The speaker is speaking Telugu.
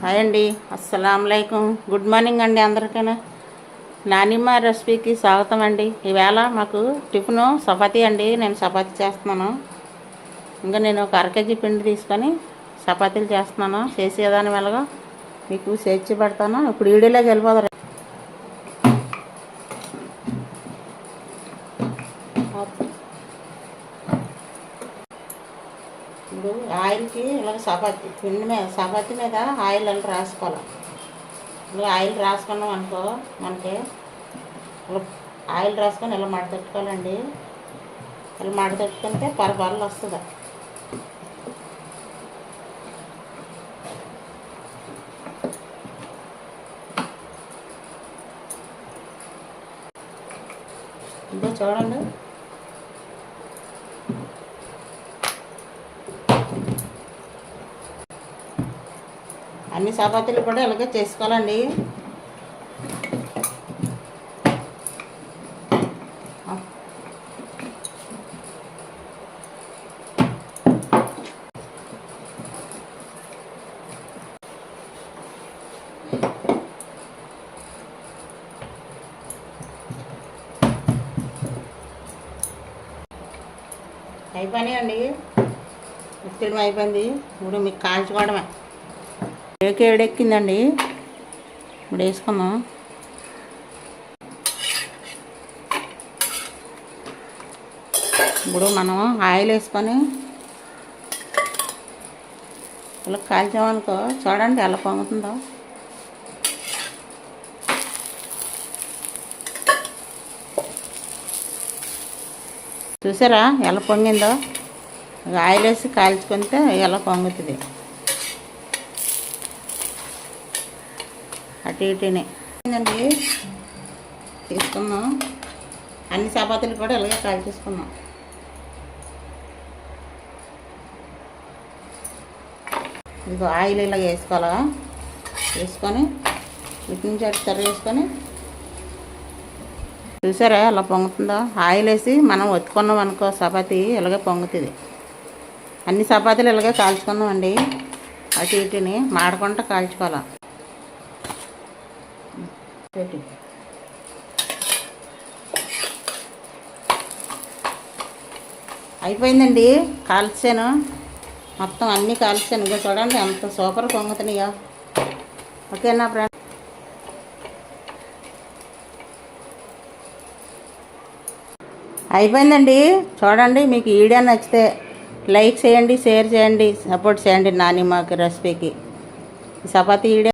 హాయ్ అండి, అస్సలాములైకుం. గుడ్ మార్నింగ్ అండి అందరికీ. నానిమ్మ రెసిపీకి స్వాగతం అండి. ఈవేళ మాకు టిఫిను చపాతీ అండి. నేను చపాతీ చేస్తున్నాను. ఇంకా నేను ఒక అరకేజీ పిండి తీసుకొని చపాతీలు చేస్తున్నాను. చేసేదాని వెళ్ళగా మీకు చేర్చి పెడతాను. ఇప్పుడు ఈడీలోకి వెళ్ళిపోతారు. ఇప్పుడు ఆయిల్కి ఇలాగ చపాతీ పిండి మీద చపాతీ మీద ఆయిల్ అలా రాసుకోవాలి. ఇప్పుడు ఆయిల్ రాసుకున్నాం అనుకో, మనకి ఆయిల్ రాసుకొని ఇలా మడతెట్టుకోవాలండి. ఇలా మడతెట్టుకుంటే పరపరలు వస్తుంది. ఇంకా చూడండి, అన్ని చపాతీలు కూడా ఇలాగే చేసుకోవాలండి. అయిపోయినాయండి, ఉత్తడం అయిపోయింది. ఇప్పుడు మీకు కాల్చుకోవడమే. ఏడెక్కిందండి. ఇప్పుడు వేసుకుందాం. ఇప్పుడు మనం ఆయిల్ వేసుకొని ఇలా కాల్చామనుకో, చూడండి ఎలా పొంగుతుందో. చూసారా ఎలా పొంగిందో? ఆయిల్ వేసి కాల్చుకుంటే ఎలా పొంగుతుంది. అటు ఇటునే అండి తీసుకున్నాం. అన్ని చపాతీలు కూడా ఇలాగే కాల్చేసుకున్నాం. ఇదిగో ఆయిల్ ఇలా వేసుకోవాలా. వేసుకొని ఇటు నుంచి అటు సరి వేసుకొని, చూసారా ఎలా పొంగుతుందో? ఆయిల్ వేసి మనం ఒత్తుకున్నాం అనుకో, చపాతీ ఇలాగే పొంగుతుంది. అన్ని చపాతీలు ఇలాగే కాల్చుకున్నామండి. అటు ఇటుని మాడకుండా కాల్చుకోవాలా. అయిపోయిందండి, కాల్చాను. మొత్తం అన్నీ కాల్చాను. ఇంకా చూడండి ఎంత సూపర్ పొంగుతున్నాయో. ఓకేనా ఫ్రెండ్స్? అయిపోయిందండి. చూడండి, మీకు ఈ వీడియో నచ్చితే లైక్ చేయండి, షేర్ చేయండి, సపోర్ట్ చేయండి నానిమ్మ రెసిపీకి. చపాతీ వీడియో